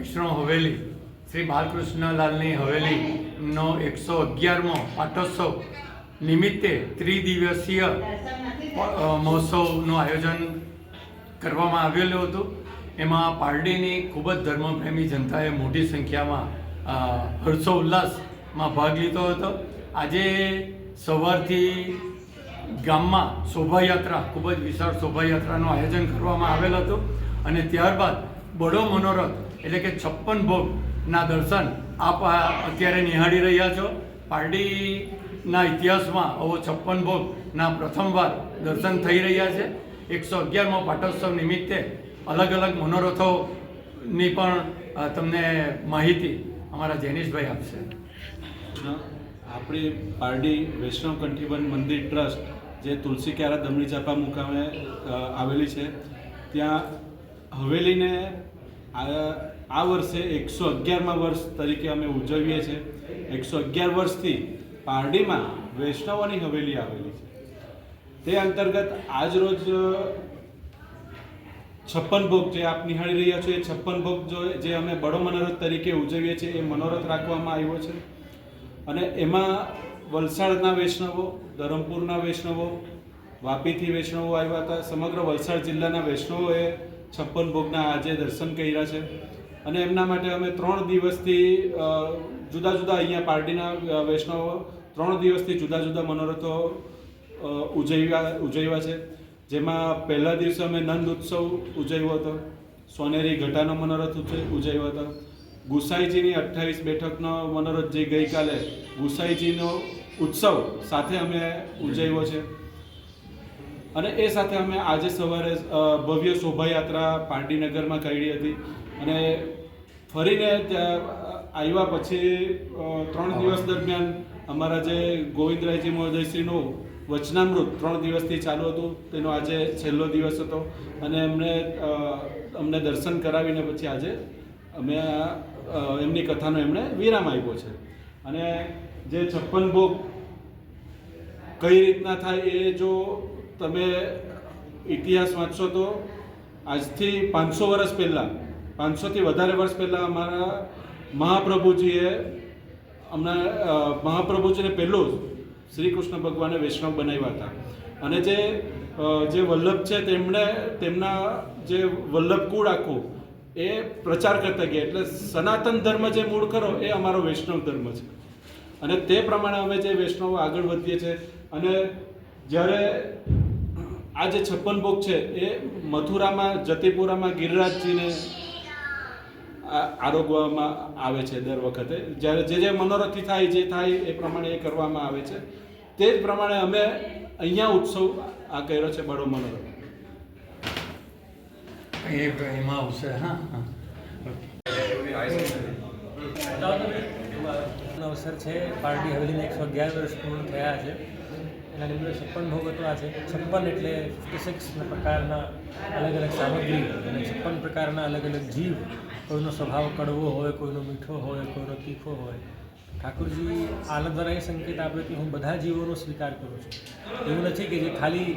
વૈષ્ણવ હવેલી શ્રી બાલકૃષ્ણલાલની હવેલીનો 111મો પાટોત્સવ નિમિત્તે ત્રિદિવસીય મહોત્સવનું આયોજન કરવામાં આવેલું હતું। એમાં પારડીની ખૂબ જ ધર્મપ્રેમી જનતાએ મોટી સંખ્યામાં હર્ષોલ્લાસમાં ભાગ લીધો હતો। આજે સવારથી ગામમાં શોભાયાત્રા, ખૂબ જ વિશાળ શોભાયાત્રાનું આયોજન કરવામાં આવેલ હતું અને ત્યારબાદ બડો મનોરથ એટલે કે 56 ભોગના દર્શન આપ અત્યારે નિહાળી રહ્યા છો। પારડીના ઇતિહાસમાં આવો 56 ભોગના પ્રથમવાર દર્શન થઈ રહ્યા છે। 111મો પાટોત્સવ નિમિત્તે અલગ અલગ મનોરથોની પણ તમને માહિતી અમારા જૈનિશભાઈ આપશે। આપણી પારડી વૈષ્ણવ કંઠીબન મંદિર ટ્રસ્ટ જે તુલસી ક્યારા દમણી ચાપા મુકામે આવેલી છે, ત્યાં હવેલીને આ વર્ષે 111મા વર્ષ તરીકે અમે ઉજવીએ છીએ। 111 વર્ષથી પારડીમાં વૈષ્ણવોની હવેલી આવેલી છે। તે અંતર્ગત આજ રોજ 56 ભોગ જે આપ નિહાળી રહ્યા છો, એ 56 ભોગ જે અમે બડો મનોરથ તરીકે ઉજવીએ છીએ, એ મનોરથ રાખવામાં આવ્યો છે અને એમાં વલસાડના વૈષ્ણવો, ધરમપુરના વૈષ્ણવો, વાપીથી વૈષ્ણવો આવ્યા હતા। સમગ્ર વલસાડ જિલ્લાના વૈષ્ણવોએ 56 ભોગના આજે દર્શન કર્યા છે અને એમના માટે અમે 3 દિવસથી જુદા જુદા અહીંયા પાર્ટીના વૈષ્ણવો 3 દિવસથી જુદા જુદા મનોરથો ઉજવ્યા છે। જેમાં પહેલા દિવસે અમે નંદ ઉત્સવ ઉજવ્યો હતો, સોનેરી ઘટાનો મનોરથ ઉજવ્યો હતો, ગુસાઈજીની 28 બેઠકનો મનોરથ જે ગઈકાલે ગુસાઈજીનો ઉત્સવ સાથે અમે ઉજવ્યો છે અને એ સાથે અમે આજે સવારે ભવ્ય શોભાયાત્રા પારડીનગરમાં કાઢી હતી અને ફરીને ત્યાં આવ્યા પછી 3 દિવસ દરમિયાન અમારા જે ગોવિંદરાયજી મહોદયશ્રીનું વચનામૃત 3 દિવસથી ચાલુ હતું, તેનો આજે છેલ્લો દિવસ હતો અને અમને દર્શન કરાવીને પછી આજે અમે એમની કથાનો એમણે વિરામ આપ્યો છે। અને જે 56 ભોગ કઈ રીતના થાય એ જો તમે ઇતિહાસ વાંચશો તો આજથી 500 વર્ષ પહેલાં, 500થી વધારે વર્ષ પહેલાં અમારા મહાપ્રભુજીને પહેલું શ્રી કૃષ્ણ ભગવાને વૈષ્ણવ બનાવ્યા હતા અને જે વલ્લભ છે તેમના જે વલ્લભ કુળ આખું એ પ્રચાર કરતા ગયા, એટલે સનાતન ધર્મ જે મૂળ ખરો એ અમારો વૈષ્ણવ ધર્મ છે અને તે પ્રમાણે અમે જે વૈષ્ણવો આગળ વધીએ છીએ। અને જ્યારે આ જે 56 ભોગ છે એ મથુરામાં, જતીપુરામાં ગિરિરાજજીને આરોગવામાં આવે છે દર વખતે, જ્યારે જે મનોરથથી થાય, જે થાય એ પ્રમાણે એ કરવામાં આવે છે। તે જ પ્રમાણે અમે અહીંયા ઉત્સવ આ કર્યો છે બડો મનોરથ। એમાં આવશે। અવસર છે, પારડી હવેલીને 111 વર્ષ પૂર્ણ થયા છે, એના નિમિત્તે 56 ભોગ હતો આજે। 56 એટલે 56 પ્રકારના અલગ અલગ સામગ્રી અને 56 પ્રકારના અલગ અલગ જીવ, કોઈનો સ્વભાવ કડવો હોય, કોઈનો મીઠો હોય, કોઈનો તીખો હોય। ઠાકોરજી આલા દ્વારા એ સંકેત આપે કે હું બધા જીવોનો સ્વીકાર કરું છું। એવું નથી કે જે ખાલી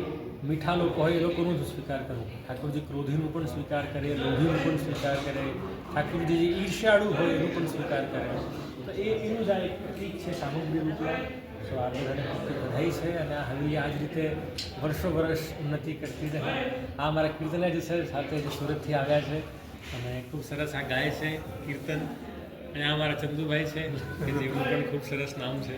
મીઠા લોકો હોય એ લોકોનો જ સ્વીકાર કરું। ઠાકોરજી ક્રોધીનું પણ સ્વીકાર કરે, લોભીનું પણ સ્વીકાર કરે, ઠાકોરજી જે ઈર્ષ્યાળુ હોય એનું પણ સ્વીકાર કરે। તો એનું જ આ એક પ્રતીક છે સામગ્રી રૂપે। સો આ બધાને બધાઈ છે અને આ હવેલી આ જ રીતે વર્ષો વર્ષ ઉન્નતિ કરતી રહે। આ અમારા કીર્તનજી છે સાથે જે સુરતથી આવ્યા છે અને ખૂબ સરસ આ ગાય છે કીર્તન। અને આ અમારા ચંદુભાઈ છે કે જેમનું પણ ખૂબ સરસ નામ છે।